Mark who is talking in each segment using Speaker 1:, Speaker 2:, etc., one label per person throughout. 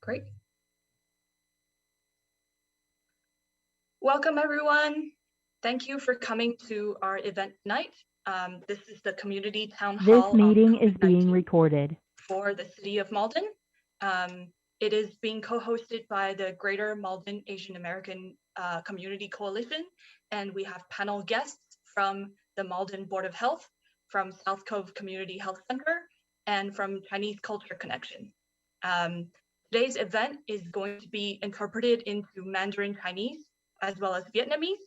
Speaker 1: Great. Welcome, everyone. Thank you for coming to our event tonight. This is the community town hall.
Speaker 2: This meeting is being recorded.
Speaker 1: For the city of Malden. It is being co-hosted by the Greater Malden Asian American Community Coalition, and we have panel guests from the Malden Board of Health, from South Cove Community Health Center, and from Chinese Culture Connection. Today's event is going to be interpreted into Mandarin Chinese as well as Vietnamese.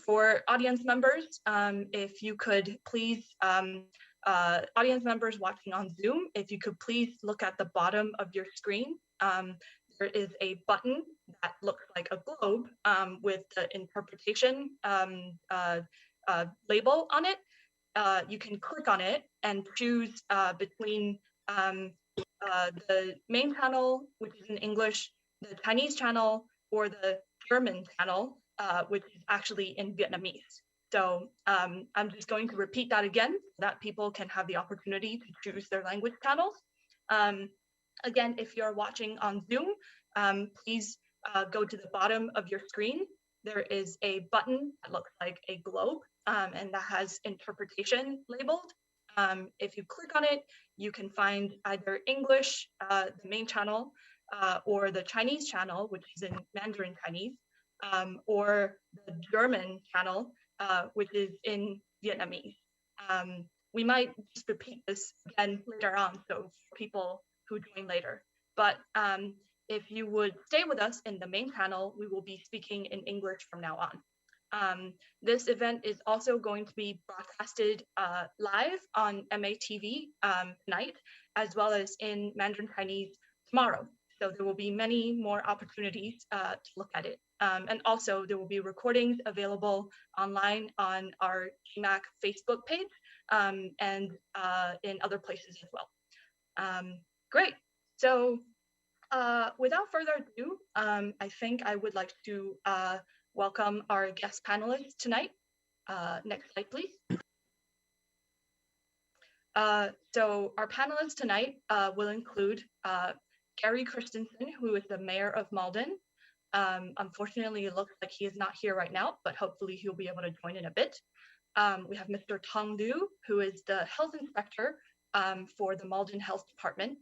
Speaker 1: For audience members, if you could please, audience members watching on Zoom, if you could please look at the bottom of your screen. There is a button that looks like a globe with the interpretation label on it. You can click on it and choose between the main channel, which is in English, the Chinese channel, or the German channel, which is actually in Vietnamese. So I'm just going to repeat that again so that people can have the opportunity to choose their language channels. Again, if you're watching on Zoom, please go to the bottom of your screen. There is a button that looks like a globe and that has interpretation labeled. If you click on it, you can find either English, the main channel, or the Chinese channel, which is in Mandarin Chinese, or the German channel, which is in Vietnamese. We might just repeat this again later on, so for people who join later. But if you would stay with us in the main channel, we will be speaking in English from now on. This event is also going to be broadcasted live on MATV tonight, as well as in Mandarin Chinese tomorrow. So there will be many more opportunities to look at it. And also there will be recordings available online on our GMAAC Facebook page and in other places as well. Great. So without further ado, I think I would like to welcome our guest panelists tonight. Next slide, please. So our panelists tonight will include Gary Christensen, who is the mayor of Malden. Unfortunately, it looks like he is not here right now, but hopefully he'll be able to join in a bit. We have Mr. Tong Liu, who is the health inspector for the Malden Health Department.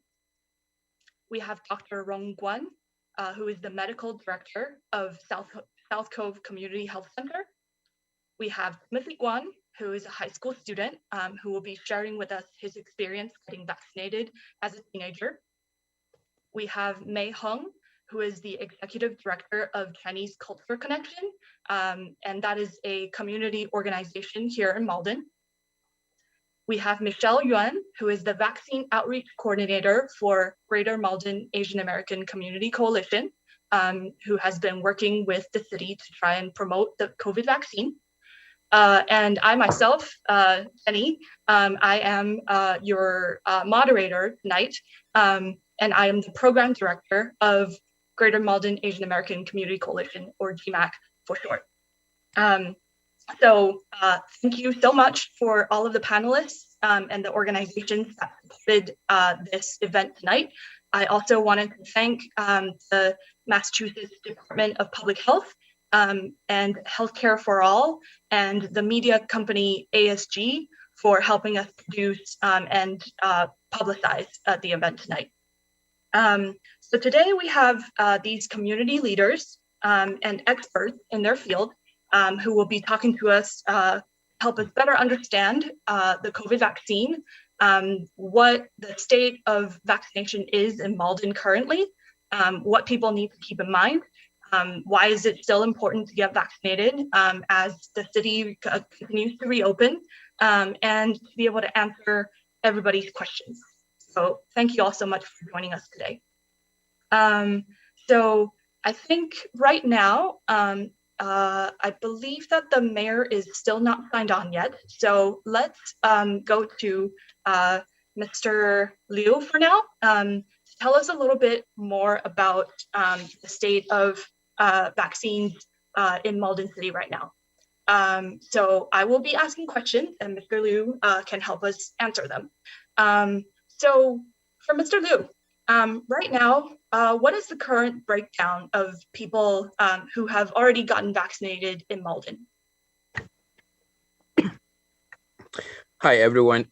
Speaker 1: We have Dr. Rong Guan, who is the medical director of South Cove Community Health Center. We have Timothy Guan, who is a high school student who will be sharing with us his experience getting vaccinated as a teenager. We have Mei Hung, who is the executive director of Chinese Culture Connection, and that is a community organization here in Malden. We have Michelle Yuan, who is the vaccine outreach coordinator for Greater Malden Asian American Community Coalition, who has been working with the city to try and promote the COVID vaccine. And I myself, Jenny, I am your moderator tonight, and I am the program director of Greater Malden Asian American Community Coalition, or GMAAC for short. So thank you so much for all of the panelists and the organizations that supported this event tonight. I also wanted to thank the Massachusetts Department of Public Health and Healthcare for All and the media company ASG for helping us produce and publicize the event tonight. So today we have these community leaders and experts in their field who will be talking to us, help us better understand the COVID vaccine, what the state of vaccination is in Malden currently, what people need to keep in mind, why is it still important to get vaccinated as the city continues to reopen, and to be able to answer everybody's questions. So thank you all so much for joining us today. So I think right now, I believe that the mayor is still not signed on yet. So let's go to Mr. Liu for now. Tell us a little bit more about the state of vaccines in Malden City right now. So I will be asking questions and Mr. Liu can help us answer them. So for Mr. Liu, Right now, what is the current breakdown of people who have already gotten vaccinated in Malden?
Speaker 3: Hi, everyone.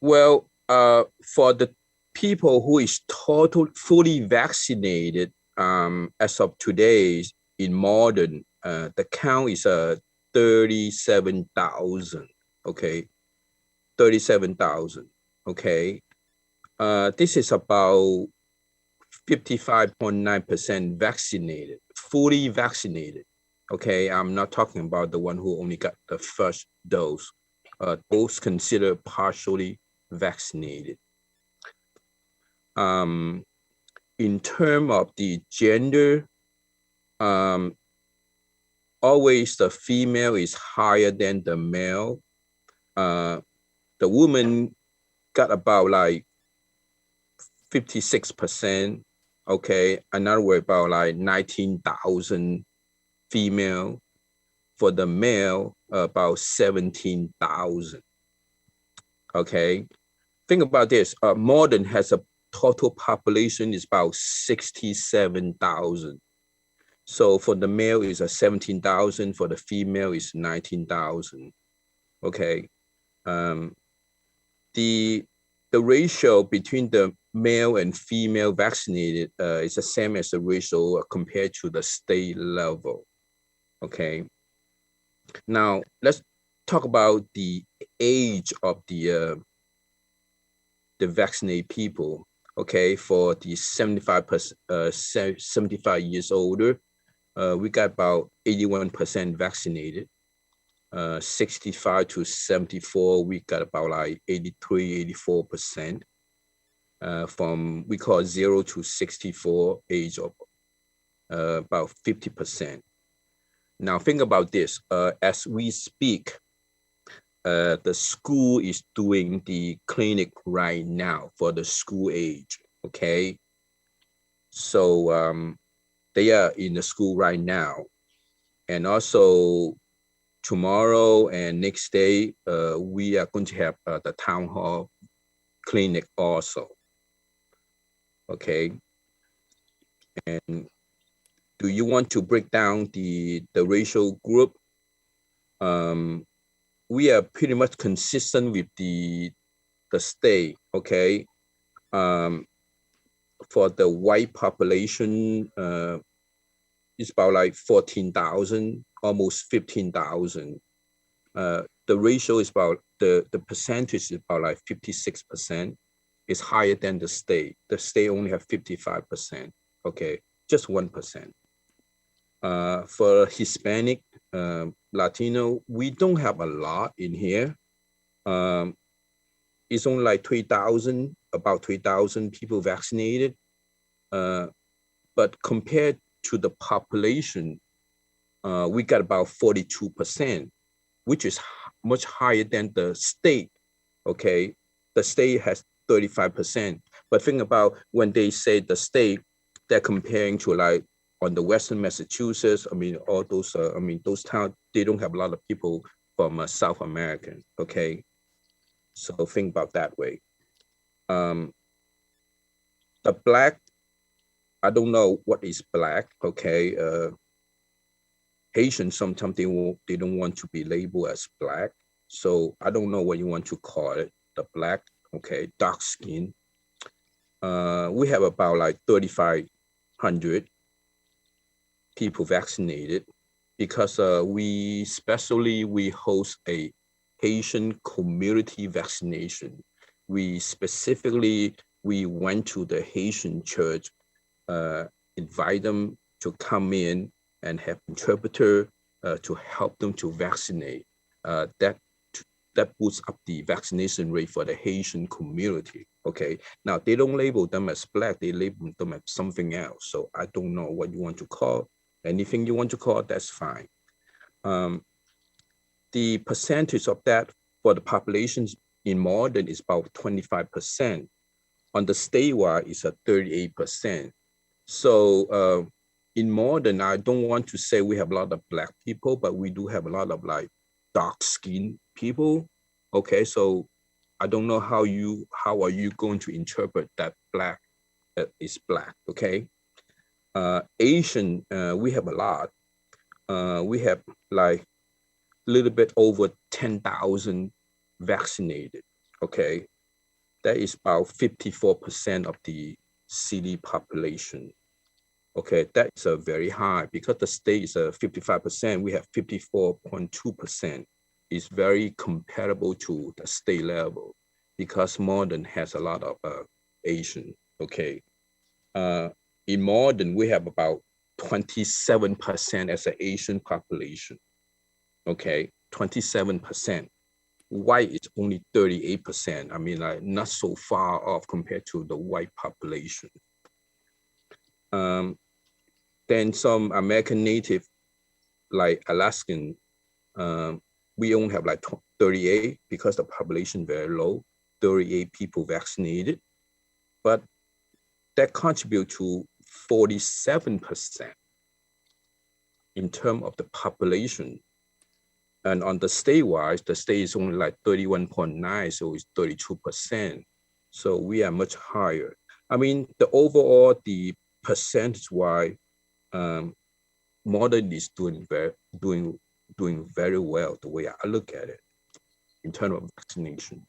Speaker 3: Well, for the people who is fully vaccinated, as of today in Malden, the count is 37,000. Okay, 37,000. Okay, this is about 55.9% vaccinated, fully vaccinated. Okay, I'm not talking about the one who only got the first dose. Those considered partially vaccinated. In terms of the gender, always the female is higher than the male. The woman got about like 56%. Okay, another word about like 19,000 female. For the male, about 17,000. Okay, think about this. Malden has a total population is about 67,000. So for the male is 17,000. For the female is 19,000. Okay, the ratio between the male and female vaccinated is the same as the ratio compared to the state level. Okay. Now let's talk about the age of the vaccinated people. Okay, for the 75 years older, we got about 81% vaccinated. 65 to 74, we got about like 83, 84%. From we call 0 to 64 age of about 50%. Now think about this. As we speak, the school is doing the clinic right now for the school age. Okay, so they are in the school right now, and also tomorrow and next day, we are going to have the town hall clinic also. Okay, and do you want to break down the racial group? We are pretty much consistent with the state. Okay, for the white population, it's about like 14,000, almost 15,000. The ratio is about the percentage is about like 56%. It's higher than the state. The state only have 55%. Okay, just 1%. For Hispanic, Latino, we don't have a lot in here. It's only like 3,000, about 3,000 people vaccinated. But compared to the population, we got about 42%, which is much higher than the state. Okay, the state has 35%. But think about when they say the state, they're comparing to like on the Western Massachusetts. I mean, all those, those towns, they don't have a lot of people from South American. Okay, so think about that way. The Black, I don't know what is Black. Okay, Haitians sometimes they don't want to be labeled as Black, so I don't know what you want to call it. The Black, okay, dark skin. We have about like 3,500 people vaccinated because we host a Haitian community vaccination. We went to the Haitian church, invite them to come in and have interpreter to help them to vaccinate. That boosts up the vaccination rate for the Haitian community. Okay, now they don't label them as Black, they label them as something else. So I don't know what you want to call. Anything you want to call, that's fine. The percentage of that for the populations in Malden is about 25%. On the statewide, it's a 38%. So in Malden, I don't want to say we have a lot of Black people, but we do have a lot of like dark skinned people. Okay, so I don't know how are you going to interpret that black is black, okay? Asian, we have a lot. We have like a little bit over 10,000 vaccinated, okay? That is about 54% of the city population. Okay, that is a very high because the state is 55%, we have 54.2%. It's very comparable to the state level because Malden has a lot of Asian, okay. In Malden, we have about 27% as an Asian population, okay, 27%. White is only 38%. I mean, like not so far off compared to the white population. Then some American Native, like Alaskan, we only have like 38 because the population very low, 38 people vaccinated, but that contribute to 47% in terms of the population. And on the state-wise, the state is only like 31.9, so it's 32%. So we are much higher. I mean, the overall, the percentage-wise, Malden is doing very well the way I look at it in terms of vaccination.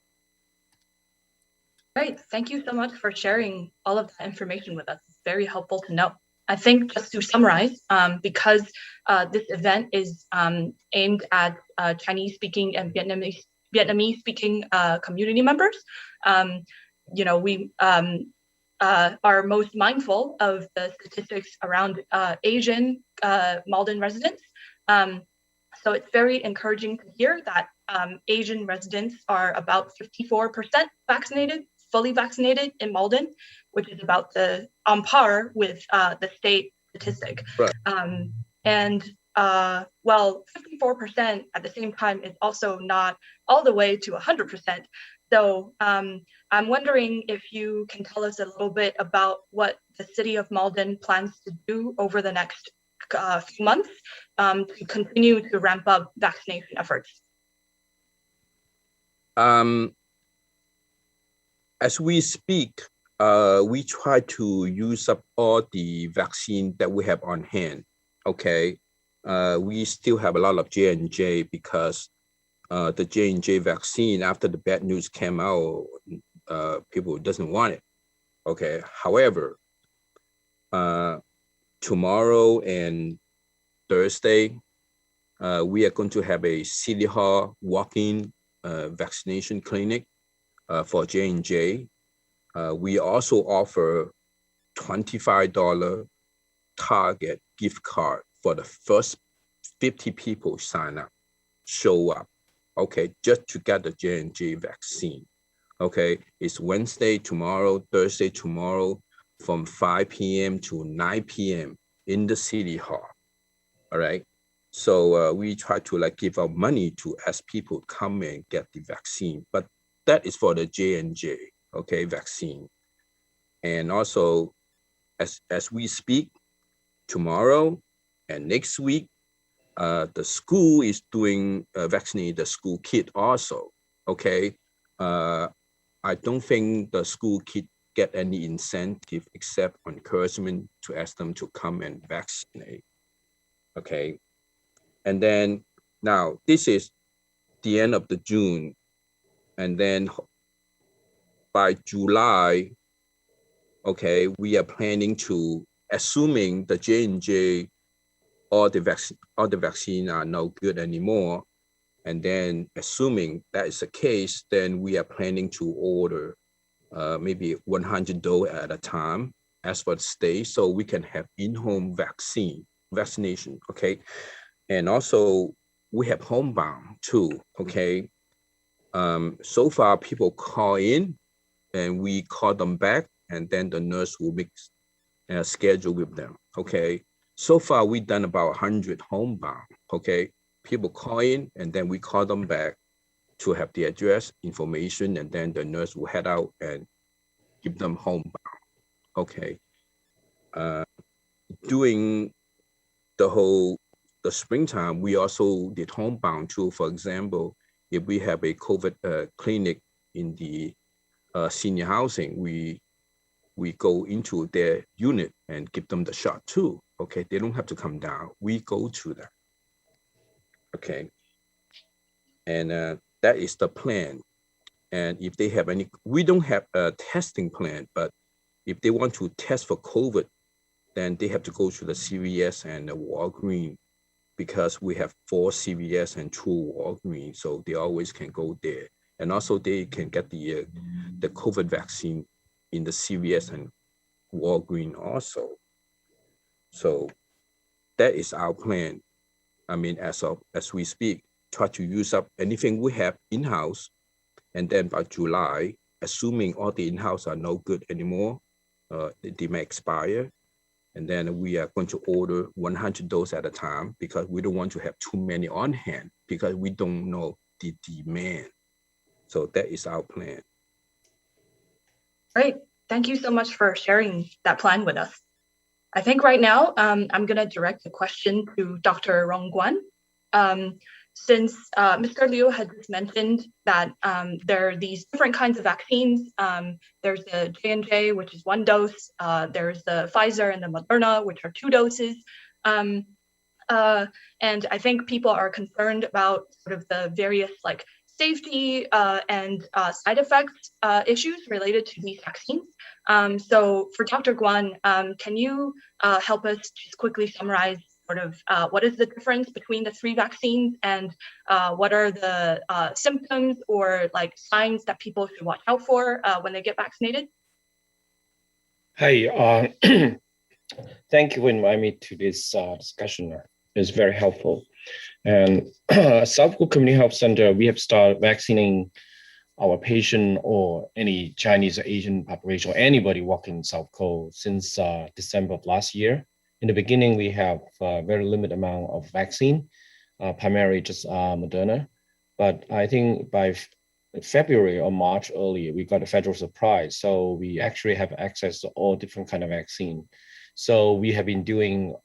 Speaker 1: Great, thank you so much for sharing all of that information with us. It's very helpful to know. I think just to summarize, because this event is aimed at Chinese-speaking and Vietnamese-speaking community members, you know, we are most mindful of the statistics around Asian Malden residents. So it's very encouraging to hear that Asian residents are about 54% vaccinated, fully vaccinated in Malden, which is about on par with the state statistic.
Speaker 3: Right.
Speaker 1: Well, 54% at the same time is also not all the way to 100%. So I'm wondering if you can tell us a little bit about what the city of Malden plans to do over the next few months to continue to ramp up vaccination efforts.
Speaker 3: As we speak, we try to use up all the vaccine that we have on hand, okay? We still have a lot of J&J because the J&J vaccine, after the bad news came out, people doesn't want it, okay? However, tomorrow and Thursday, we are going to have a City Hall walk-in vaccination clinic for J&J. We also offer $25 Target gift card for the first 50 people sign up, show up, okay, just to get the J&J vaccine, okay? It's Wednesday tomorrow, Thursday tomorrow, from 5 p.m. to 9 p.m. in the City Hall, all right? So we try to like give out money to ask people to come and get the vaccine, but that is for the J&J, okay, vaccine. And also, as we speak, tomorrow and next week, the school is doing vaccinate the school kid also, okay? I don't think the school kid get any incentive except encouragement to ask them to come and vaccinate, okay? And then now this is the end of the June, and then by July, okay, we are planning to, assuming the J&J, all the vaccine are no good anymore, and then assuming that is the case, then we are planning to order maybe 100 dose at a time as for the state, so we can have in-home vaccination, okay? And also we have homebound too, okay? So far people call in and we call them back, and then the nurse will make a schedule with them, okay? So far we've done about 100 homebound, okay? People call in and then we call them back to have the address information, and then the nurse will head out and give them homebound, okay? During the springtime, we also did homebound too. For example, if we have a COVID clinic in the senior housing, we go into their unit and give them the shot too. Okay, they don't have to come down. We go to them. Okay, and that is the plan. And if they have any, we don't have a testing plan, but if they want to test for COVID, then they have to go to the CVS and the Walgreens, because we have 4 CVS and 2 Walgreens, so they always can go there. And also they can get the COVID vaccine in the CVS and Walgreens also. So that is our plan. I mean, as we speak, try to use up anything we have in-house, and then by July, assuming all the in-house are no good anymore, they may expire, and then we are going to order 100 doses at a time, because we don't want to have too many on hand, because we don't know the demand. So that is our plan.
Speaker 1: Great. Thank you so much for sharing that plan with us. I think right now, I'm going to direct the question to Dr. Rongguan. Since Mr. Liu had just mentioned that there are these different kinds of vaccines. There's the J&J, which is 1 dose. There's the Pfizer and the Moderna, which are 2 doses. And I think people are concerned about sort of the various like safety and side effects issues related to these vaccines. So for Dr. Guan, can you help us just quickly summarize sort of what is the difference between the 3 vaccines, and what are the symptoms or like signs that people should watch out for when they get vaccinated?
Speaker 4: Hi, thank you for inviting me to this discussion. It's very helpful. And South Korea Community Health Center, we have started vaccinating our patient or any Chinese or Asian population or anybody walking in South Korea since December of last year. In the beginning, we have a very limited amount of vaccine, primarily just Moderna. But I think by February or March earlier, we got a federal surprise. So we actually have access to all different kind of vaccine. So we have been doing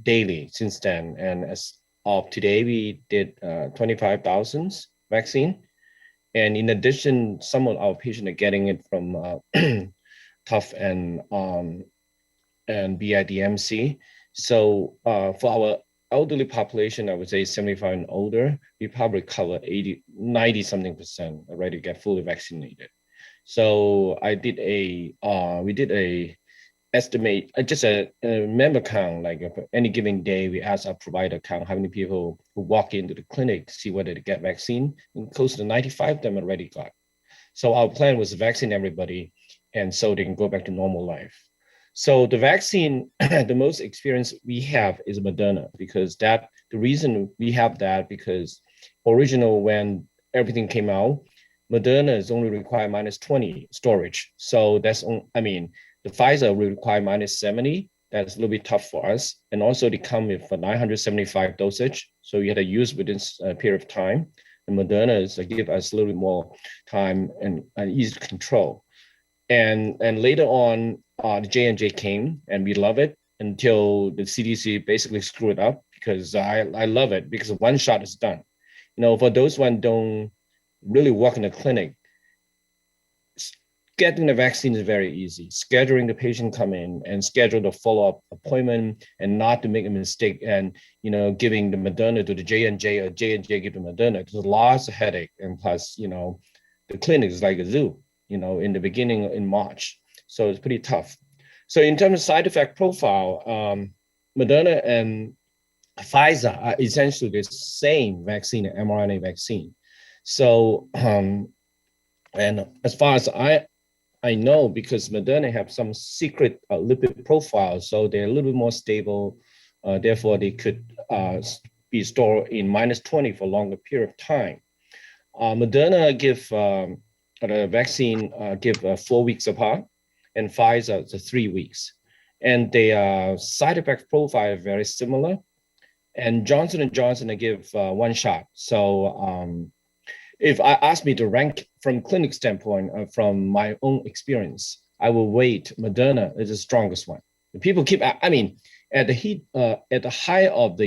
Speaker 4: daily since then. And as of today, we did 25,000 vaccine. And in addition, some of our patients are getting it from TUF and BIDMC. So for our elderly population, I would say 75 and older, we probably cover 90-something% already get fully vaccinated. So we did a estimate, just a member count, like any given day, we ask our provider count how many people who walk into the clinic to see whether they get vaccine, and close to 95 of them already got. So our plan was to vaccinate everybody, and so they can go back to normal life. So the vaccine, the most experience we have is Moderna, because the reason we have that, because original when everything came out, Moderna is only required -20 storage. So that's, the Pfizer will require -70. That's a little bit tough for us. And also they come with a 975 dosage. So you had to use within a period of time. And Moderna is give us a little bit more time and easy to control. And later on, the J&J came, and we love it until the CDC basically screwed it up, because I love it because 1 shot is done. For those one don't really work in the clinic, getting the vaccine is very easy. Scheduling the patient come in and schedule the follow-up appointment, and not to make a mistake and giving the Moderna to the J&J or J&J give the Moderna. There's lots of headache, and plus the clinic is like a zoo. In the beginning in March, so it's pretty tough. So in terms of side effect profile, Moderna and Pfizer are essentially the same vaccine, mRNA vaccine. So and as far as I know, because Moderna have some secret lipid profile, so they're a little bit more stable. Therefore, they could be stored in -20 for a longer period of time. Moderna give the vaccine 4 weeks apart, and Pfizer is 3 weeks. And their side effect profile is very similar. And Johnson & Johnson, they give 1 shot. So if I ask me to rank from clinic standpoint, from my own experience, I will wait. Moderna is the strongest one. People keep, at the height of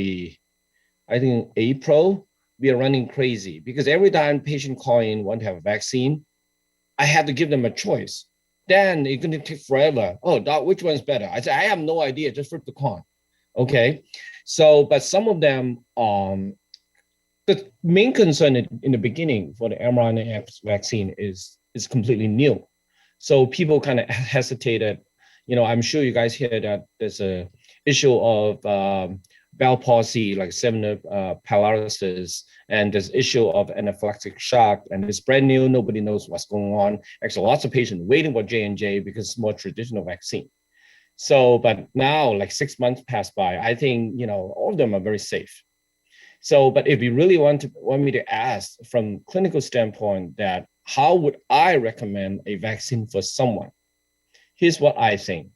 Speaker 4: I think April, we are running crazy, because every time patient call in want to have a vaccine, I had to give them a choice. Then it's going to take forever. Oh, doc, which one's better? I said, I have no idea. Just flip the coin. Okay. So, but some of them, the main concern in the beginning for the mRNA vaccine is completely new. So people kind of hesitated. I'm sure you guys hear that there's a issue of Bell palsy, like seminal paralysis, and this issue of anaphylactic shock, and it's brand new. Nobody knows what's going on. Actually, lots of patients waiting for J&J because it's more traditional vaccine. So, but now, like 6 months passed by, I think all of them are very safe. So, but if you really want me to ask from clinical standpoint, that how would I recommend a vaccine for someone? Here's what I think.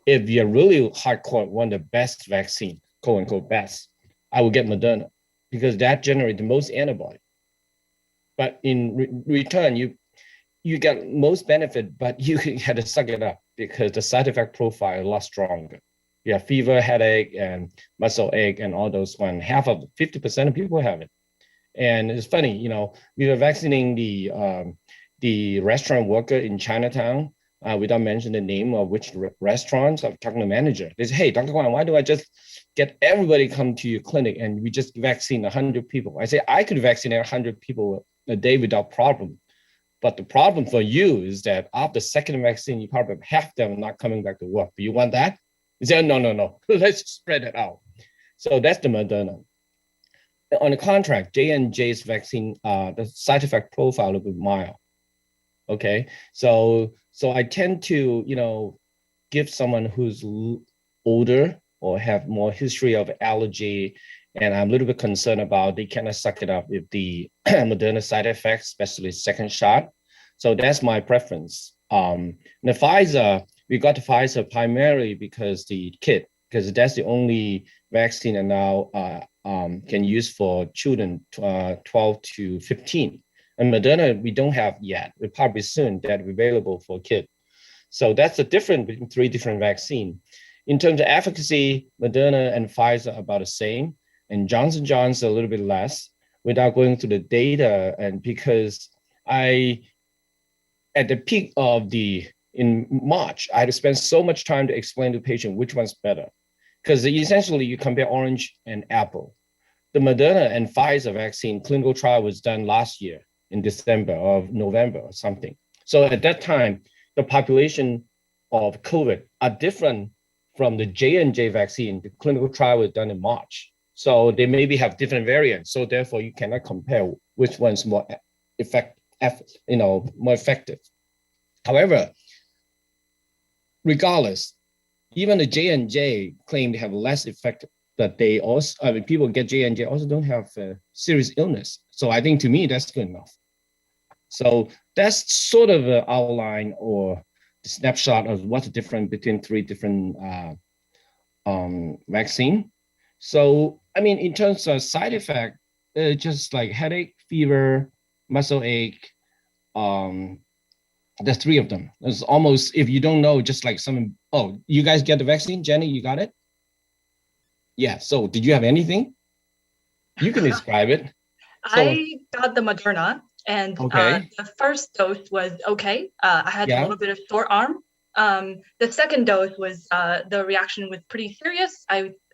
Speaker 4: If you're really hardcore, want the best vaccine, quote unquote best, I will get Moderna because that generates the most antibody. But in return, you get most benefit, but you had to suck it up because the side effect profile is a lot stronger. You have fever, headache, and muscle ache, and all those ones. 50% of people have it. And it's funny, we were vaccinating the restaurant worker in Chinatown. Without mentioning the name of which restaurants, I'm talking to the manager. They say, hey, Dr. Kwan, why do I just get everybody come to your clinic and we just vaccine 100 people? I say, I could vaccinate 100 people a day without problem. But the problem for you is that after second vaccine, you probably have half them not coming back to work. Do you want that? He said, no, let's spread it out. So that's the Moderna. On the contract, J&J's vaccine, the side effect profile will be mild. Okay, so I tend to, give someone who's older or have more history of allergy, and I'm a little bit concerned about they cannot suck it up with the Moderna side effects, especially second shot. So that's my preference. The Pfizer, we got the Pfizer primarily because because that's the only vaccine that now can use for children 12 to 15. And Moderna, we don't have yet. We'll probably soon that will be available for kids. So that's the difference between 3 different vaccines. In terms of efficacy, Moderna and Pfizer are about the same, and Johnson & Johnson a little bit less, without going through the data. And because at the peak in March, I had to spend so much time to explain to the patient which one's better. Because essentially you compare orange and apple. The Moderna and Pfizer vaccine clinical trial was done last year in December or November or something. So at that time, the population of COVID are different from the J&J vaccine. The clinical trial was done in March. So they maybe have different variants. So therefore you cannot compare which one's more more effective. However, regardless, even the J&J claim they have less effect, but they also, people get J&J also don't have serious illness. So I think to me, that's good enough. So that's sort of an outline or the snapshot of what's the difference between 3 different vaccine. So, in terms of side effect, just like headache, fever, muscle ache, there's 3 of them. It's almost, if you don't know, just like you guys get the vaccine? Jenny, you got it? Yeah, so did you have anything? You can describe it.
Speaker 1: I got the Moderna, and
Speaker 4: okay.
Speaker 1: The first dose was okay. I had a little bit of sore arm. The second dose was the reaction was pretty serious.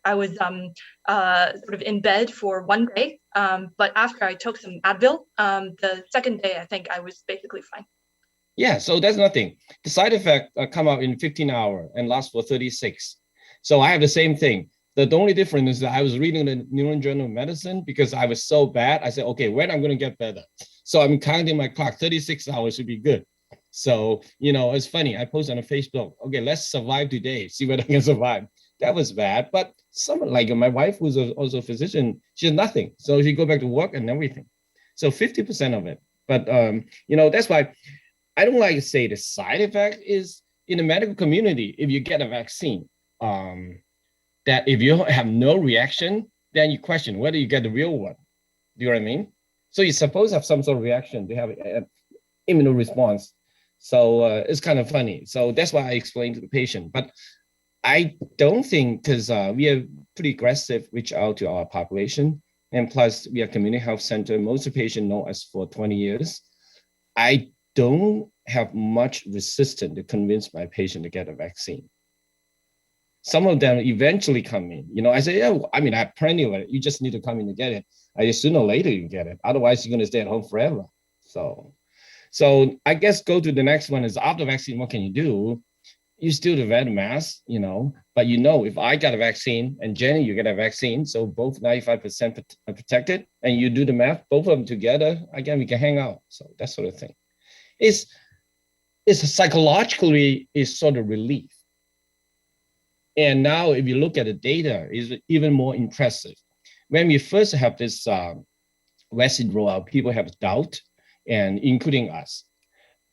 Speaker 1: I was sort of in bed for 1 day, but after I took some Advil, the second day I think I was basically fine.
Speaker 4: Yeah, so that's nothing. The side effect come out in 15 hours and last for 36. So I have the same thing. The only difference is that I was reading the New England Journal of Medicine because I was so bad. I said, okay, when I'm going to get better? So I'm counting my clock, 36 hours should be good. So, it's funny. I posted on Facebook, okay, let's survive today, see whether I can survive. That was bad. But someone like my wife, who's also a physician, she has nothing. So she go back to work and everything. So 50% of it. But, that's why I don't like to say the side effect is in the medical community. If you get a vaccine, that if you have no reaction, then you question whether you get the real one. Do you know what I mean? So you're supposed to have some sort of reaction to have an immune response. So it's kind of funny. So that's why I explained to the patient. But I don't think, because we are pretty aggressive, reach out to our population. And plus we have community health center. Most of the patients know us for 20 years. I don't have much resistance to convince my patient to get a vaccine. Some of them eventually come in. I say, yeah, I mean, I have plenty of it. You just need to come in to get it. I guess sooner or later you get it. Otherwise, you're going to stay at home forever. So I guess go to the next one is after vaccine, what can you do? You still do wear the mask, but if I got a vaccine and Jenny, you get a vaccine, so both 95% protected, and you do the math, both of them together, again, we can hang out. So that sort of thing. It's psychologically is sort of relief. And now if you look at the data, is even more impressive. When we first have this vaccine rollout, people have doubt, and including us.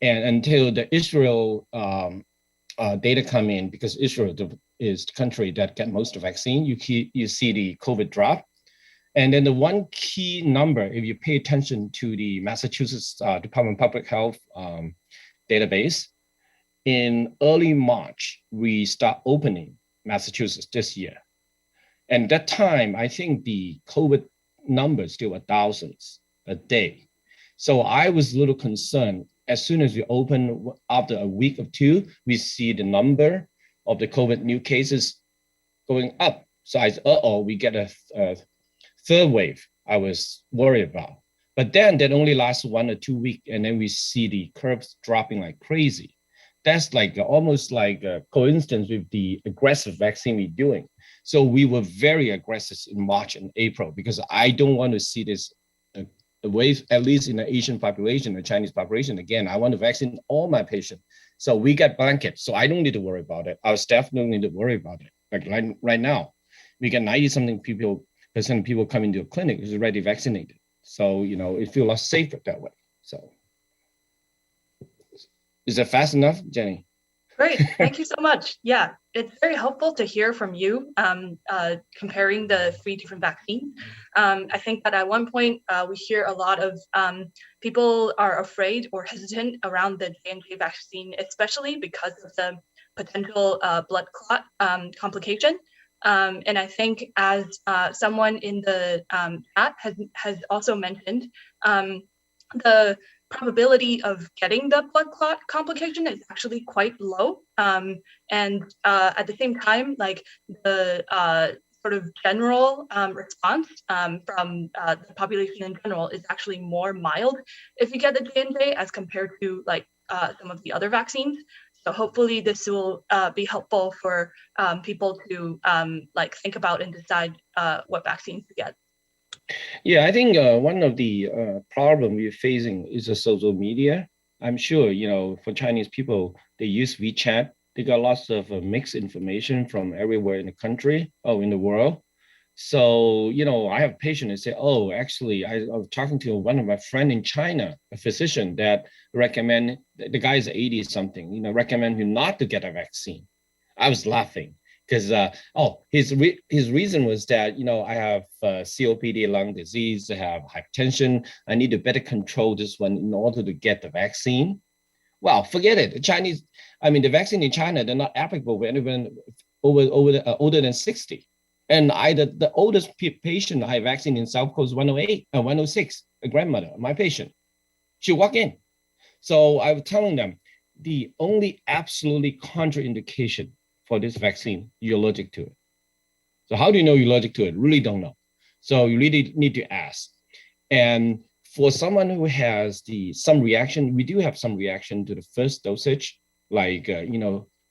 Speaker 4: And until the Israel data come in, because Israel is the country that get most of the vaccine, you see the COVID drop. And then the one key number, if you pay attention to the Massachusetts Department of Public Health database, in early March, we start opening Massachusetts this year. And that time, I think the COVID numbers still were thousands a day. So I was a little concerned. As soon as we open, after a week or two, we see the number of the COVID new cases going up. So I said, we get a third wave. I was worried about. But then that only lasts 1 or 2 weeks, and then we see the curves dropping like crazy. That's like almost like a coincidence with the aggressive vaccine we're doing. So we were very aggressive in March and April, because I don't want to see this wave, at least in the Asian population, the Chinese population. Again, I want to vaccinate all my patients. So we get blankets, so I don't need to worry about it. Our staff don't need to worry about it. Like right now, we get 90-something percent of people coming to a clinic is already vaccinated. So, it feels a lot safer that way. So is that fast enough, Jenny?
Speaker 1: Great, thank you so much. Yeah, it's very helpful to hear from you comparing the 3 different vaccines. I think that at one point we hear a lot of people are afraid or hesitant around the J&J vaccine, especially because of the potential blood clot complication. And I think as someone in the chat has also mentioned, the probability of getting the blood clot complication is actually quite low. And at the same time, like the sort of general response from the population in general is actually more mild if you get the J&J as compared to like some of the other vaccines. So hopefully this will be helpful for people to like think about and decide what vaccines to get.
Speaker 4: Yeah, I think one of the problem we're facing is the social media. I'm sure, for Chinese people, they use WeChat. They got lots of mixed information from everywhere in the country or in the world. So, I have patients that say, actually, I was talking to one of my friends in China, a physician that recommend, the guy is 80 something, recommend him not to get a vaccine. I was laughing. Because his reason was that I have COPD, lung disease, I have hypertension. I need to better control this one in order to get the vaccine. Well, forget it. The vaccine in China, they're not applicable for anyone older than 60. And the oldest patient I vaccinated in South Coast 108, 106, a grandmother, my patient. She walked in. So I was telling them the only absolutely contraindication for this vaccine, you're allergic to it. So how do you know you're allergic to it? Really don't know. So you really need to ask. And for someone who has some reaction, we do have some reaction to the first dosage, like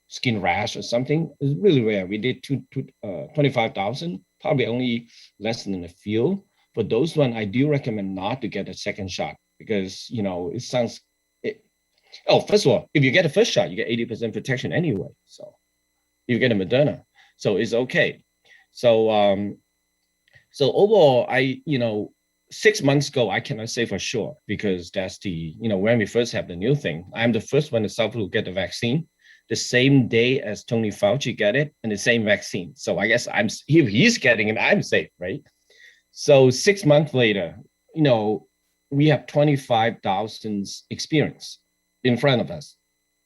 Speaker 4: skin rash or something. It's really rare. We did 25,000, probably only less than a few. For those one, I do recommend not to get a second shot because it sounds. First of all, if you get a first shot, you get 80% protection anyway. So you get a Moderna, so it's okay. So overall, 6 months ago, I cannot say for sure because that's when we first have the new thing. I'm the first one in South to get the vaccine, the same day as Tony Fauci get it, and the same vaccine. So I guess if he's getting it, I'm safe, right? So 6 months later, we have 25,000 experience in front of us.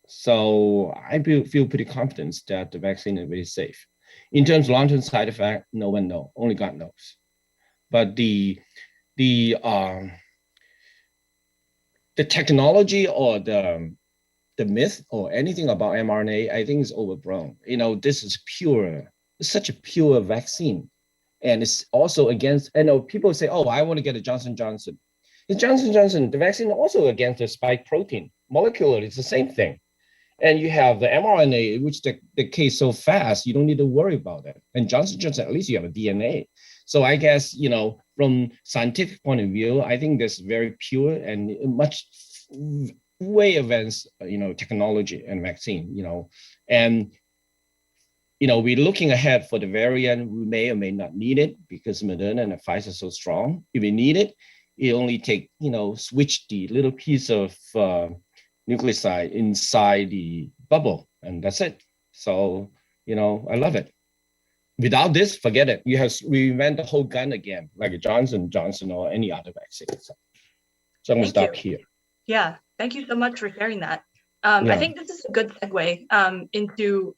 Speaker 4: So I feel pretty confident that the vaccine is very safe. In terms of long-term side effect, no one knows, only God knows. But the technology or the myth or anything about mRNA, I think is overblown. This is pure, it's such a pure vaccine. And it's also against, people say, oh, I want to get a Johnson Johnson. The Johnson Johnson, the vaccine also against the spike protein. Molecularly, it's the same thing. And you have the mRNA, which decays so fast, you don't need to worry about it. And Johnson Johnson, at least you have a DNA. So I guess, from scientific point of view, I think that's very pure and much way advanced, technology and vaccine, and, we're looking ahead for the variant. We may or may not need it because Moderna and Pfizer are so strong. If we need it, it only take, switch the little piece of nucleoside inside the bubble, and that's it. So, I love it. Without this, forget it. You have to reinvent the whole gun again, like a Johnson Johnson or any other vaccine. So I'm gonna stop here.
Speaker 1: Yeah, thank you so much for sharing that. I think this is a good segue into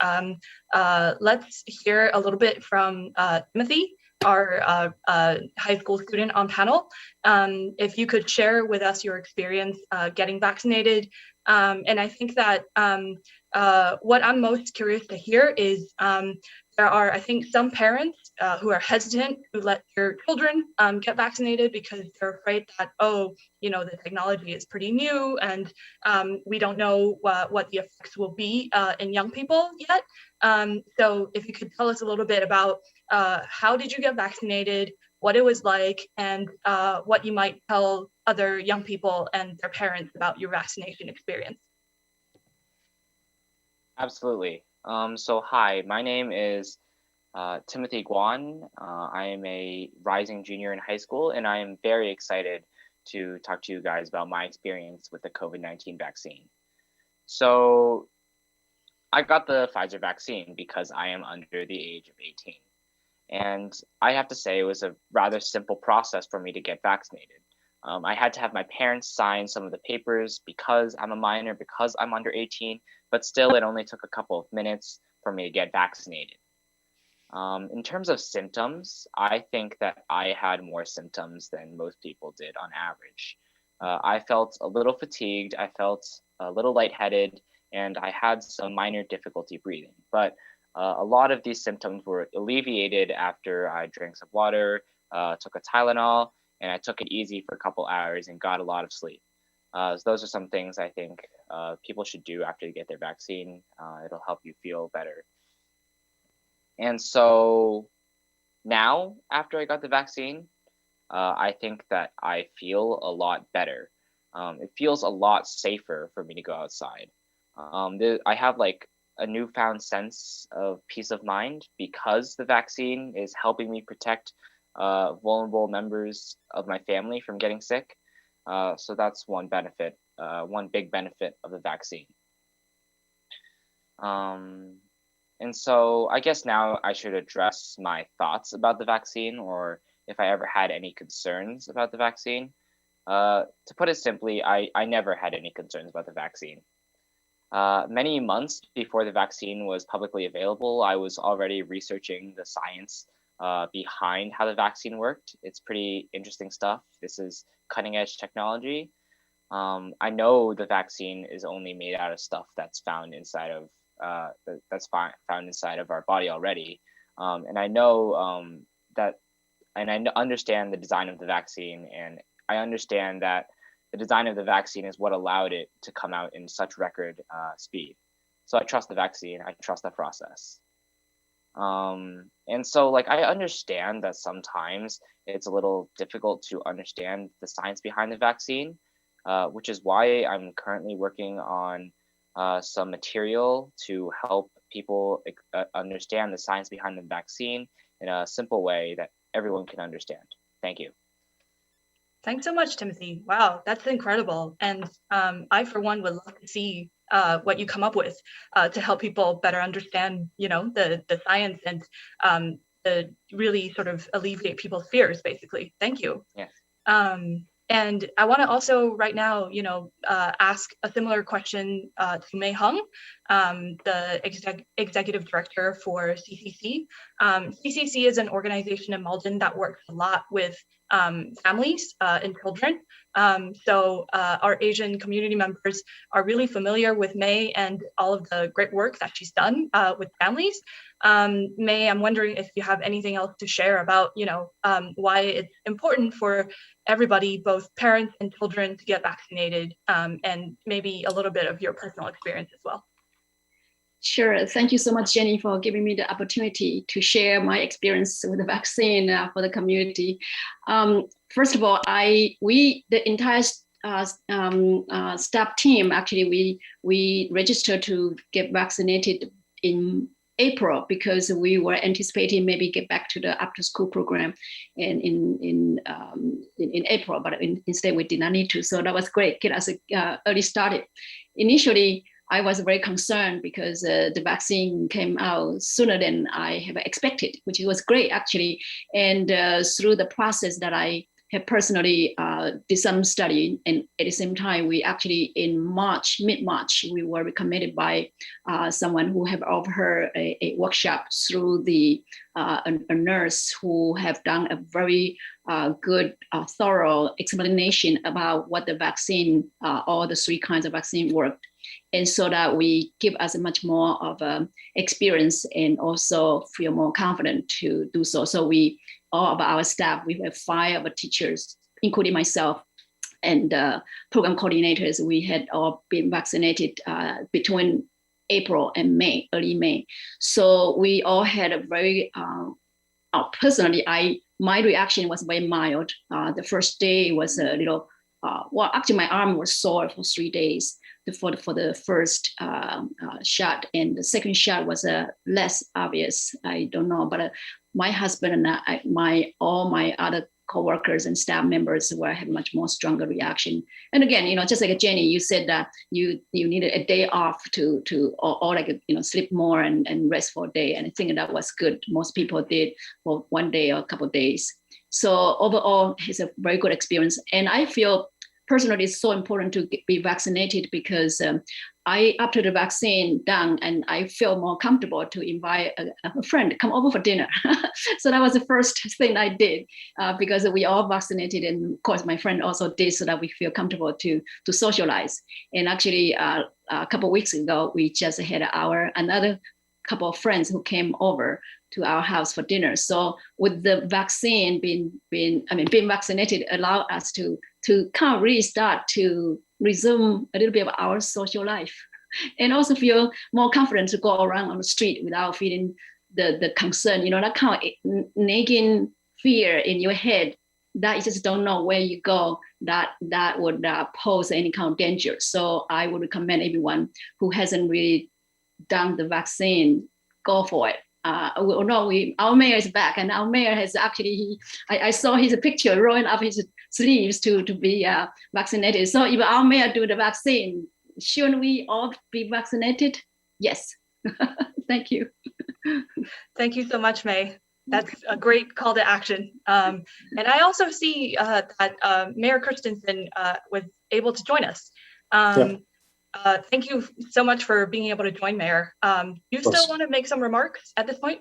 Speaker 1: let's hear a little bit from Timothy, our high school student on panel. If you could share with us your experience getting vaccinated. And I think that what I'm most curious to hear is there are, I think, some parents who are hesitant to let their children get vaccinated because they're afraid that, the technology is pretty new and we don't know what the effects will be in young people yet. So if you could tell us a little bit about how did you get vaccinated, what it was like, and what you might tell other young people and their parents about your vaccination experience.
Speaker 5: Absolutely. So hi, my name is Timothy Guan. I am a rising junior in high school, and I am very excited to talk to you guys about my experience with the COVID-19 vaccine. So I got the Pfizer vaccine because I am under the age of 18. And I have to say it was a rather simple process for me to get vaccinated. I had to have my parents sign some of the papers because I'm a minor, because I'm under 18, but still it only took a couple of minutes for me to get vaccinated. In terms of symptoms, I think that I had more symptoms than most people did on average. I felt a little fatigued, I felt a little lightheaded, and I had some minor difficulty breathing. But a lot of these symptoms were alleviated after I drank some water, took a Tylenol, and I took it easy for a couple hours and got a lot of sleep. So those are some things I think people should do after they get their vaccine. It'll help you feel better. And so now, after I got the vaccine, I think that I feel a lot better. It feels a lot safer for me to go outside. I have like a newfound sense of peace of mind because the vaccine is helping me protect vulnerable members of my family from getting sick. So that's one benefit, one big benefit of the vaccine. And so I guess now I should address my thoughts about the vaccine, or if I ever had any concerns about the vaccine. To put it simply, I never had any concerns about the vaccine. Many months before the vaccine was publicly available, I was already researching the science behind how the vaccine worked. It's pretty interesting stuff. This is cutting edge technology. I know the vaccine is only made out of stuff that's found inside of found inside of our body already, and I know and I understand the design of the vaccine, and I understand that the design of the vaccine is what allowed it to come out in such record speed. So I trust the vaccine. I trust the process. And so like I understand that sometimes it's a little difficult to understand the science behind the vaccine, which is why I'm currently working on some material to help people understand the science behind the vaccine in a simple way that everyone can understand. Thank you.
Speaker 1: Thanks so much, Timothy. Wow, that's incredible. And I, for one, would love to see what you come up with to help people better understand, the science and to really sort of alleviate people's fears, basically. Thank you.
Speaker 5: Yes.
Speaker 1: And I want to also right now, ask a similar question to Mei Hung, the executive director for CCC. CCC is an organization in Malden that works a lot with families and children. So our Asian community members are really familiar with May and all of the great work that she's done with families. May, I'm wondering if you have anything else to share about, why it's important for everybody, both parents and children, to get vaccinated, and maybe a little bit of your personal experience as well.
Speaker 6: Sure. Thank you so much, Jenny, for giving me the opportunity to share my experience with the vaccine for the community. First of all, the entire staff team, actually, we registered to get vaccinated in April because we were anticipating maybe get back to the after school program in April, but instead we did not need to. So that was great, get us early started. Initially, I was very concerned because the vaccine came out sooner than I have expected, which was great actually. And through the process that I have personally did some study, and at the same time, we actually in mid-March, we were recommended by someone who have offered a workshop through a nurse who have done a very good, thorough explanation about what the vaccine, all the 3 kinds of vaccine worked. And so that we give us much more of experience and also feel more confident to do so. So all of our staff, we have 5 of our teachers, including myself and program coordinators. We had all been vaccinated between April and May, early May. So we all had a very, personally, my reaction was very mild. The first day was a little, actually my arm was sore for 3 days for the first shot, and the second shot was less obvious. I don't know, but my husband and all my other coworkers and staff members had much more stronger reaction. And again, just like Jenny, you said that you needed a day off to sleep more and rest for a day, and I think that was good. Most people did for 1 day or a couple of days. So overall, it's a very good experience, and I feel personally, it's so important to be vaccinated because after the vaccine done, and I feel more comfortable to invite a friend to come over for dinner. So that was the first thing I did because we all vaccinated, and of course my friend also did, so that we feel comfortable to socialize. And actually, a couple of weeks ago, we just had another couple of friends who came over to our house for dinner. So with the vaccine being vaccinated, allow us to kind of really start to resume a little bit of our social life, and also feel more confident to go around on the street without feeling the concern, that kind of nagging fear in your head that you just don't know where you go, that would pose any kind of danger. So I would recommend everyone who hasn't really done the vaccine, go for it. Our mayor is back, and our mayor has actually, I saw his picture rolling up his sleeves to be vaccinated. So if our mayor do the vaccine, shouldn't we all be vaccinated? Yes. Thank you.
Speaker 1: Thank you so much, May. That's a great call to action. And I also see that Mayor Christensen was able to join us. Thank you so much for being able to join, Mayor. Do you still want to make some remarks at this point?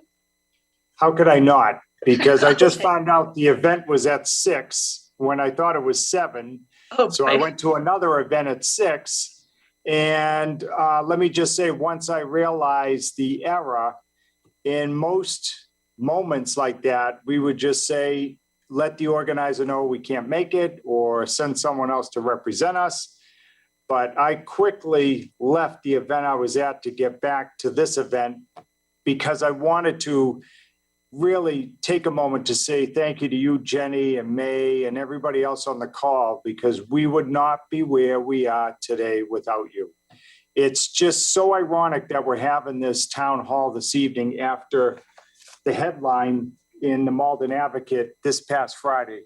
Speaker 7: How could I not? Because I just found out the event was at 6 when I thought it was 7.
Speaker 1: Oh,
Speaker 7: so I went to another event at 6. And let me just say, once I realized the error, in most moments like that, we would just say, let the organizer know we can't make it, or send someone else to represent us. But I quickly left the event I was at to get back to this event because I wanted to really take a moment to say thank you to you, Jenny and May and everybody else on the call, because we would not be where we are today without you. It's just so ironic that we're having this town hall this evening after the headline in the Malden Advocate this past Friday,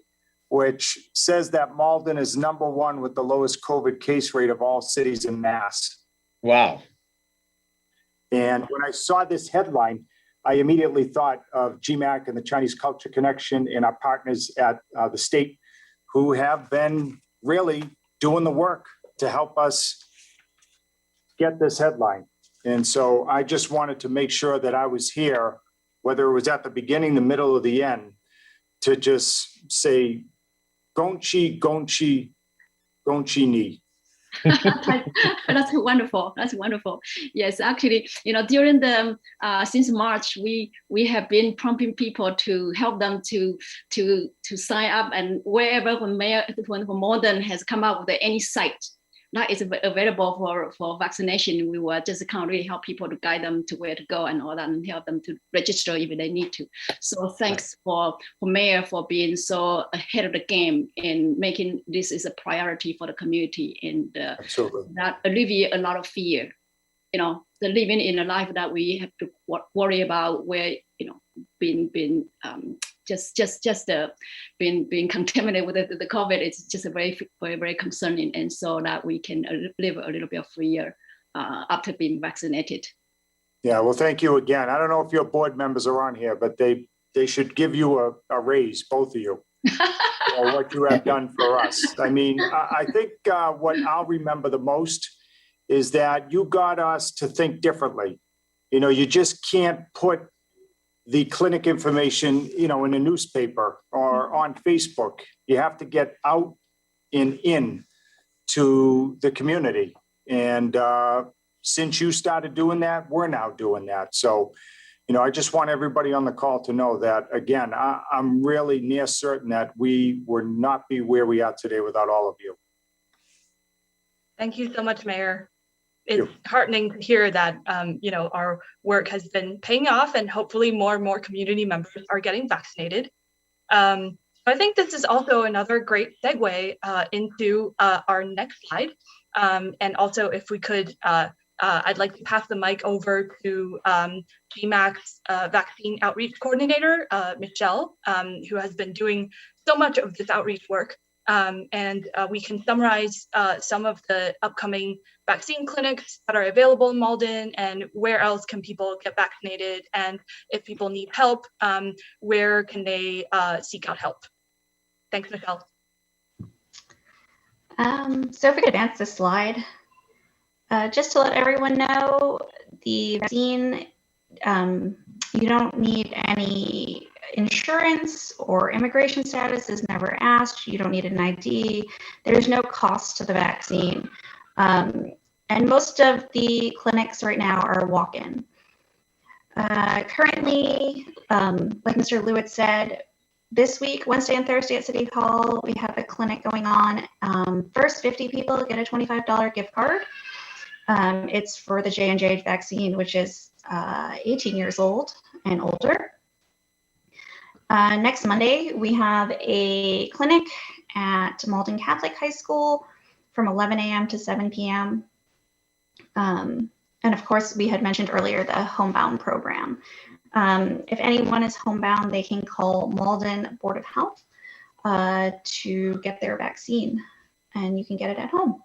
Speaker 7: which says that Malden is #1 with the lowest COVID case rate of all cities in Mass.
Speaker 4: Wow.
Speaker 7: And when I saw this headline, I immediately thought of GMAAC and the Chinese Culture Connection and our partners at the state who have been really doing the work to help us get this headline. And so I just wanted to make sure that I was here, whether it was at the beginning, the middle, or the end, to just say Gonchi, Gonchi, Gonchi ni.
Speaker 6: That's wonderful. That's wonderful. Yes, actually, during the since March, we have been prompting people to help them to sign up, and wherever when Modern has come up with any site that is available for vaccination, we will just currently help people to guide them to where to go and all that, and help them to register if they need to. So thanks for Mayor for being so ahead of the game in making this is a priority for the community, and that alleviate a lot of fear. The living in a life that we have to worry about, where being being contaminated with the COVID, it's just a very, very, very concerning, and so that we can live a little bit freer after being vaccinated.
Speaker 7: Yeah, well, thank you again. I don't know if your board members are on here, but they should give you a raise, both of you, for what you have done for us. I mean, I think what I'll remember the most is that you got us to think differently. You just can't put the clinic information, in a newspaper or on Facebook. You have to get out and in to the community. And since you started doing that, we're now doing that. So, I just want everybody on the call to know that, again, I'm really near certain that we would not be where we are today without all of you.
Speaker 1: Thank you so much, Mayor. It's heartening to hear that, our work has been paying off, and hopefully more and more community members are getting vaccinated. I think this is also another great segue into our next slide. And also, if we could, I'd like to pass the mic over to GMAAC's vaccine outreach coordinator, Michelle, who has been doing so much of this outreach work. And we can summarize some of the upcoming vaccine clinics that are available in Malden, and where else can people get vaccinated, and if people need help, where can they seek out help? Thanks, Michelle.
Speaker 8: So if we could advance this slide, just to let everyone know, the vaccine, you don't need any insurance or immigration status is never asked. You don't need an ID. There's no cost to the vaccine. And most of the clinics right now are walk-in. Currently, like Mr. Lewitt said, this week, Wednesday and Thursday at City Hall, we have a clinic going on. First 50 people get a $25 gift card. It's for the J&J vaccine, which is 18 years old and older. Next Monday, we have a clinic at Malden Catholic High School from 11 a.m. to 7 p.m. And of course, we had mentioned earlier the Homebound program. If anyone is homebound, they can call Malden Board of Health to get their vaccine, and you can get it at home.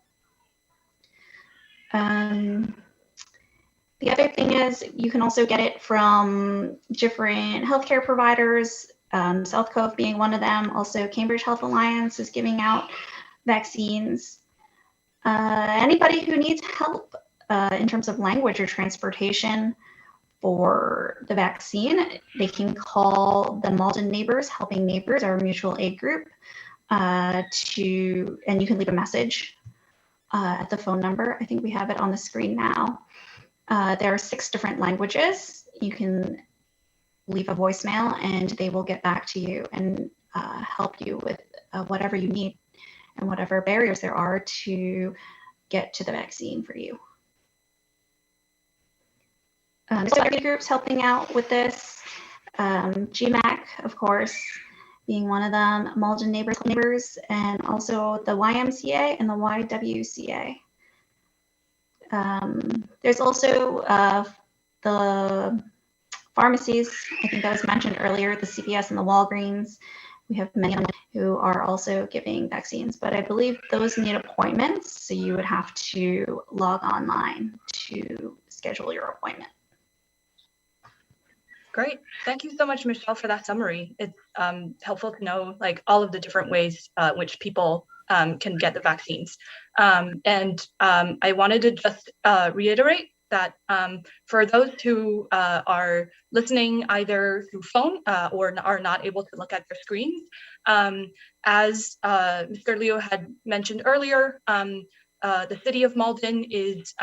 Speaker 8: The other thing is you can also get it from different healthcare providers, South Cove being one of them. Also, Cambridge Health Alliance is giving out vaccines. Anybody who needs help in terms of language or transportation for the vaccine, they can call the Malden Neighbors Helping Neighbors, our mutual aid group, and you can leave a message at the phone number. I think we have it on the screen now. There are 6 different languages. You can leave a voicemail and they will get back to you and help you with whatever you need and whatever barriers there are to get to the vaccine for you. There's other groups helping out with this. GMAAC, of course, being one of them, Malden Neighbors, and also the YMCA and the YWCA. There's also the pharmacies, I think that was mentioned earlier, the CVS and the Walgreens. We have many of them who are also giving vaccines, but I believe those need appointments, so you would have to log online to schedule your appointment.
Speaker 1: Great. Thank you so much, Michelle, for that summary. It's helpful to know all of the different ways which people can get the vaccines. I wanted to just reiterate that for those who are listening either through phone or are not able to look at their screens, as Mr. Liu had mentioned earlier, the city of Malden is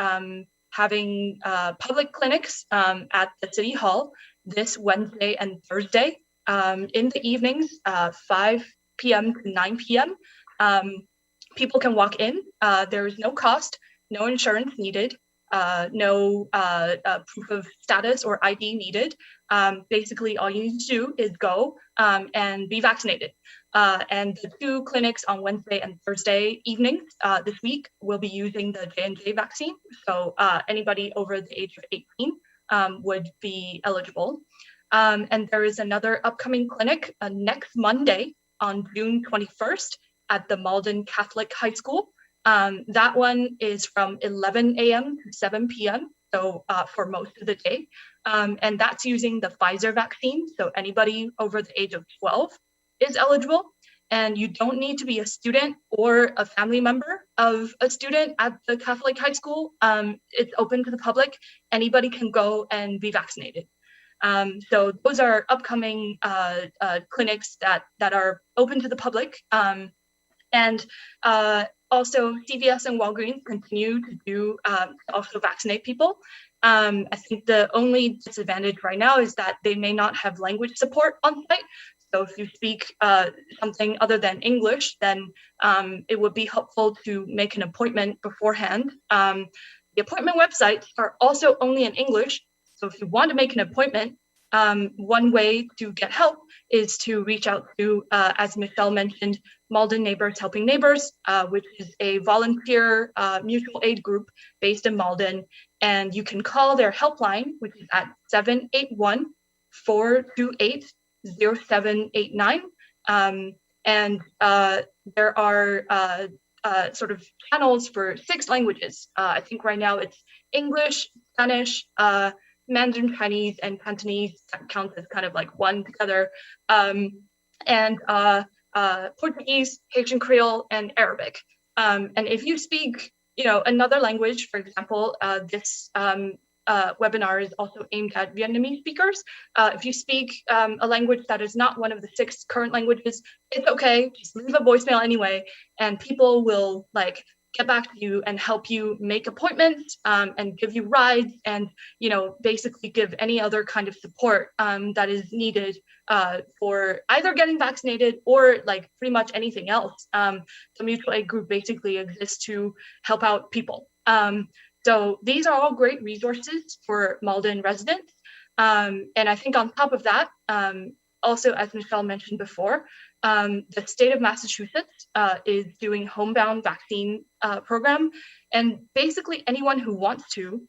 Speaker 1: having public clinics at the City Hall this Wednesday and Thursday in the evenings, 5 p.m. to 9 p.m. People can walk in. There is no cost, no insurance needed, no proof of status or ID needed. Basically, all you need to do is go and be vaccinated. And the 2 clinics on Wednesday and Thursday evenings this week will be using the J&J vaccine. So anybody over the age of 18 would be eligible. And there is another upcoming clinic next Monday on June 21st at the Malden Catholic High School. That one is from 11 a.m. to 7 p.m. So for most of the day. And that's using the Pfizer vaccine. So anybody over the age of 12 is eligible. And you don't need to be a student or a family member of a student at the Catholic high school. It's open to the public. Anybody can go and be vaccinated. So those are upcoming clinics that are open to the public. And also CVS and Walgreens continue to do also vaccinate people. I think the only disadvantage right now is that they may not have language support on site. So if you speak something other than English, then it would be helpful to make an appointment beforehand. The appointment websites are also only in English. So if you want to make an appointment, one way to get help is to reach out to, as Michelle mentioned, Malden Neighbors Helping Neighbors, which is a volunteer mutual aid group based in Malden. And you can call their helpline, which is at 781-428-0789. And there are sort of channels for 6 languages. I think right now it's English, Spanish, Mandarin Chinese, and Cantonese counts as kind of like one together, and Portuguese, Haitian Creole, and Arabic. And if you speak, another language, for example, this webinar is also aimed at Vietnamese speakers. If you speak a language that is not one of the 6 current languages, it's okay. Just leave a voicemail anyway, and people will get back to you and help you make appointments and give you rides and, basically give any other kind of support that is needed for either getting vaccinated or pretty much anything else. The mutual aid group basically exists to help out people. So these are all great resources for Malden residents. And I think on top of that, also, as Michelle mentioned before, the state of Massachusetts is doing Homebound Vaccine program. And basically anyone who wants to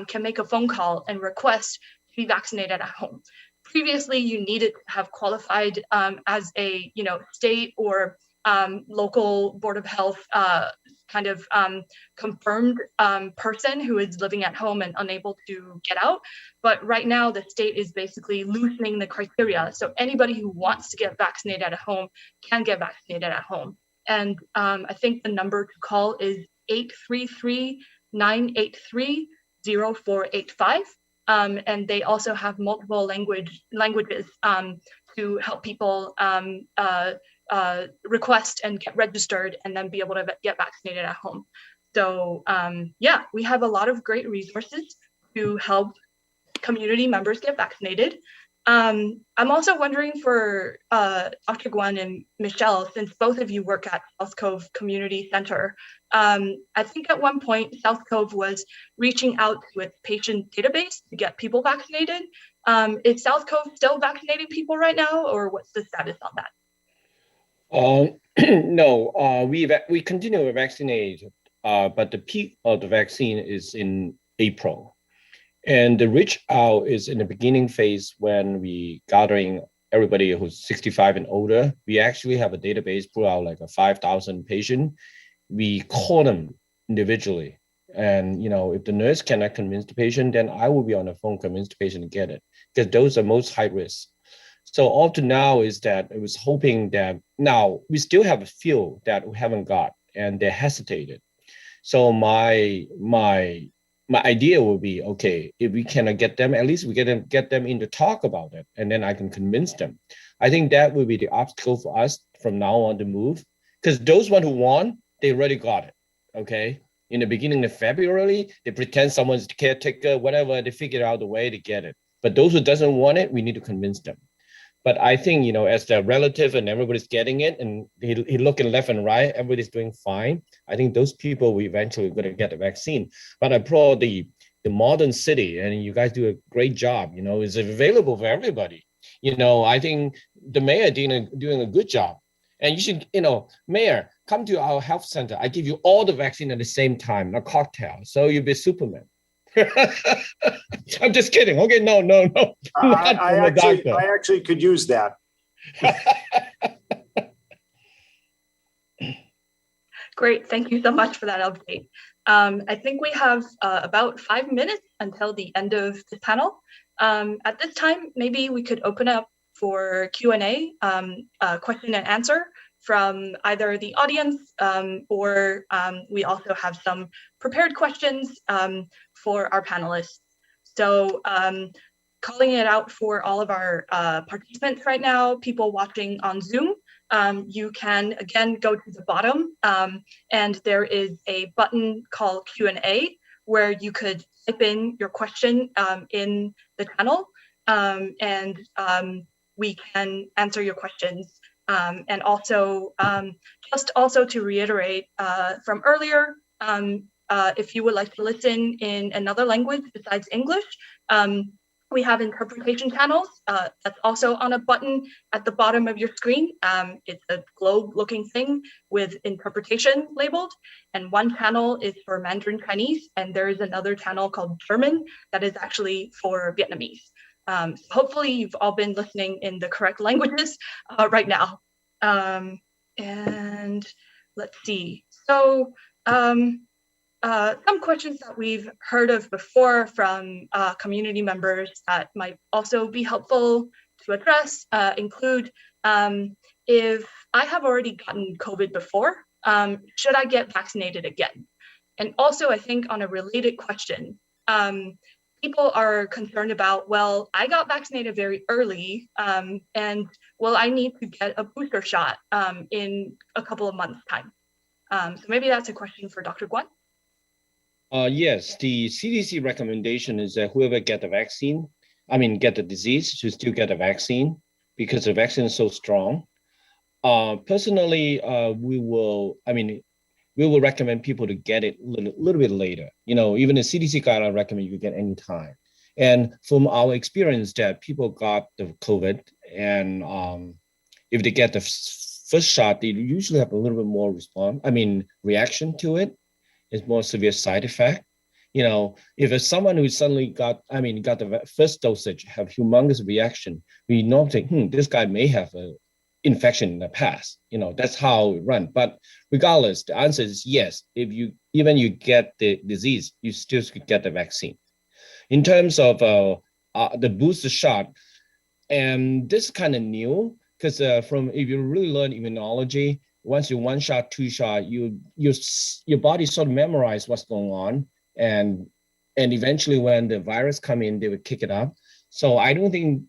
Speaker 1: can make a phone call and request to be vaccinated at home. Previously, you needed to have qualified as a state or local Board of Health kind of confirmed person who is living at home and unable to get out. But right now, the state is basically loosening the criteria. So anybody who wants to get vaccinated at home can get vaccinated at home. And I think the number to call is 833-983-0485. And they also have multiple languages to help people request and get registered and then be able to get vaccinated at home. So yeah, we have a lot of great resources to help community members get vaccinated. I'm also wondering for Dr. Guan and Michelle, since both of you work at South Cove Community Center, I think at one point South Cove was reaching out to its patient database to get people vaccinated. Is South Cove still vaccinating people right now, or what's the status on that?
Speaker 4: No, we continue to vaccinate, but the peak of the vaccine is in April. And the reach out is in the beginning phase when we gathering everybody who's 65 and older. We actually have a database, pull out like a 5,000 patient. We call them individually. And, if the nurse cannot convince the patient, then I will be on the phone, convince the patient to get it, because those are most high risk. So up to now is that I was hoping that now we still have a few that we haven't got and they hesitated. So my my idea would be, okay, if we cannot get them, at least we get them in to talk about it, and then I can convince them. I think that would be the obstacle for us from now on to move, because those one who won, they already got it. Okay, in the beginning of February, they pretend someone's caretaker, whatever, they figure out the way to get it. But those who doesn't want it, we need to convince them. But I think, you know, as the relative and everybody's getting it, and he looking left and right, everybody's doing fine. I think those people will eventually going to get the vaccine. But I applaud the modern city, and you guys do a great job. You know, it's available for everybody. You know, I think the mayor doing a good job. And you should, you know, mayor, come to our health center. I give you all the vaccine at the same time, a cocktail. So you'll be Superman. I'm just kidding. Okay, no.
Speaker 7: I actually could use that.
Speaker 1: Great, thank you so much for that update. I think we have about 5 minutes until the end of the panel. At this time, maybe we could open up for Q&A, question and answer from either the audience or we also have some prepared questions for our panelists. So calling it out for all of our participants right now, people watching on Zoom, you can again go to the bottom and there is a button called Q&A where you could type in your question in the channel and we can answer your questions. And also, just also to reiterate from earlier, if you would like to listen in another language besides English, we have interpretation channels. That's also on a button at the bottom of your screen. It's a globe-looking thing with interpretation labeled, and one channel is for Mandarin Chinese, and there is another channel called German that is actually for Vietnamese. Hopefully you've all been listening in the correct languages right now. And let's see. So some questions that we've heard of before from community members that might also be helpful to address include, if I have already gotten COVID before, should I get vaccinated again? And also I think on a related question, people are concerned about, well, I got vaccinated very early, and will I need to get a booster shot in a couple of months' time? So maybe that's a question for Dr. Guan.
Speaker 4: Yes, the CDC recommendation is that whoever get the vaccine, get the disease, should still get a vaccine because the vaccine is so strong. Personally, we will recommend people to get it a little bit later. You know, even the CDC guideline recommend you get any time. And from our experience that people got the COVID and if they get the first shot, they usually have a little bit more reaction to it. It's more severe side effect. You know, if it's someone who suddenly got the first dosage, have humongous reaction, we normally think, this guy may have a infection in the past. You know, that's how it runs. But regardless, the answer is yes. If you get the disease, you still could get the vaccine. In terms of the booster shot, and this is kind of new because if you really learn immunology, once you one shot, two shot, your body sort of memorize what's going on, and eventually when the virus come in, they will kick it up. So I don't think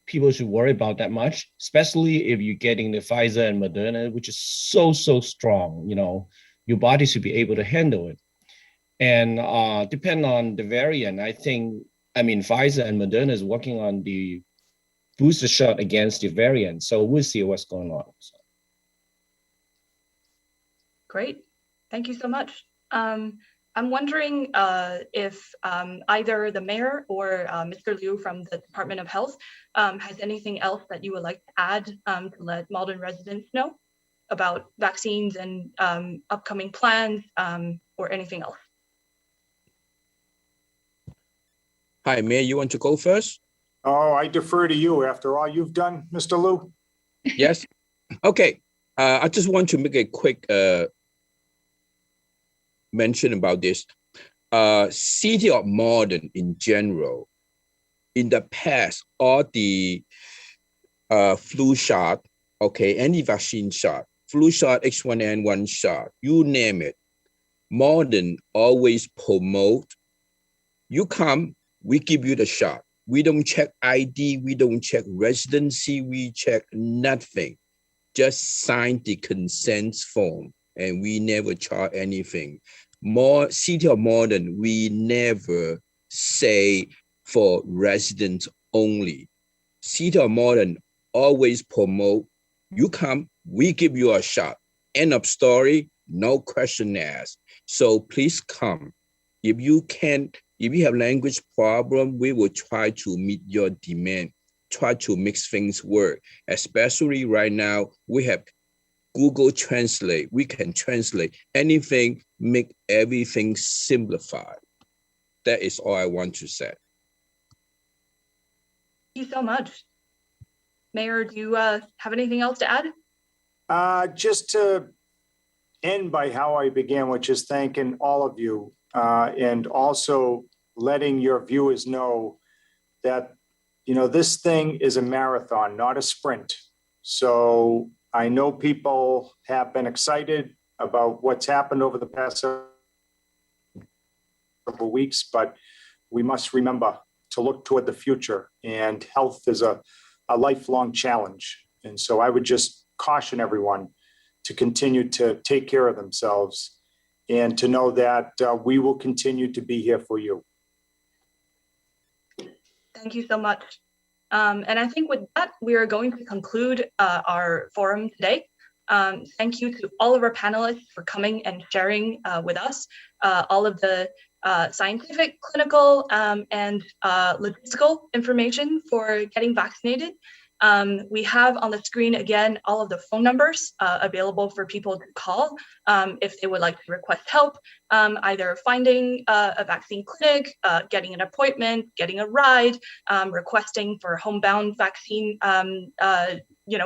Speaker 4: people should worry about that much, especially if you're getting the Pfizer and Moderna, which is so strong. You know, your body should be able to handle it. And depend on the variant, Pfizer and Moderna is working on the booster shot against the variant. So we'll see what's going on. So.
Speaker 1: Great, thank you so much. I'm wondering if either the mayor or Mr. Liu from the Department of Health has anything else that you would like to add to let Malden residents know about vaccines and upcoming plans or anything else.
Speaker 3: Hi, Mayor, you want to go first?
Speaker 7: Oh, I defer to you after all you've done, Mr. Liu.
Speaker 3: Yes. Okay. I just want to make a quick mention about this. City of Malden in general, in the past, all the flu shot, any vaccine shot, flu shot, H1N1 shot, you name it, Malden always promote You come, we give you the shot. We don't check ID, we don't check residency, we check nothing. Just sign the consent form, and we never charge anything. City of Modern, we never say for residents only. City of Modern always promote, you come, we give you a shot. End of story, no question asked. So please come. If you have language problem, we will try to meet your demand, try to make things work. Especially right now, we have Google Translate. We can translate anything, make everything simplified. That is all I want to say.
Speaker 1: Thank you so much. Mayor, do you have anything else to add?
Speaker 7: Just to end by how I began, which is thanking all of you and also letting your viewers know that, you know, this thing is a marathon, not a sprint. So I know people have been excited about what's happened over the past several weeks, but we must remember to look toward the future, and health is a lifelong challenge. And so I would just caution everyone to continue to take care of themselves and to know that we will continue to be here for you.
Speaker 1: Thank you so much. And I think with that, we are going to conclude our forum today. Thank you to all of our panelists for coming and sharing with us all of the scientific, clinical, and logistical information for getting vaccinated. We have on the screen again all of the phone numbers available for people to call if they would like to request help, either finding a vaccine clinic, getting an appointment, getting a ride, requesting for homebound vaccine,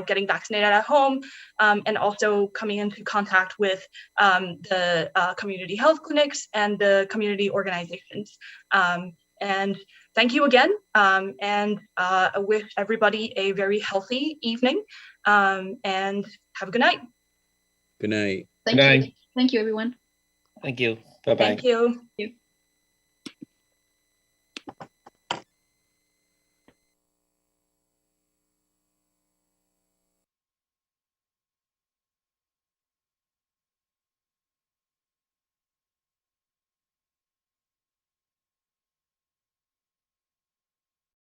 Speaker 1: getting vaccinated at home, and also coming into contact with the community health clinics and the community organizations. And thank you again, and I wish everybody a very healthy evening, and have a good night.
Speaker 3: Good night.
Speaker 6: Thank you. Thank you, everyone.
Speaker 4: Thank you. Bye-bye.
Speaker 1: Thank you.
Speaker 6: Thank you.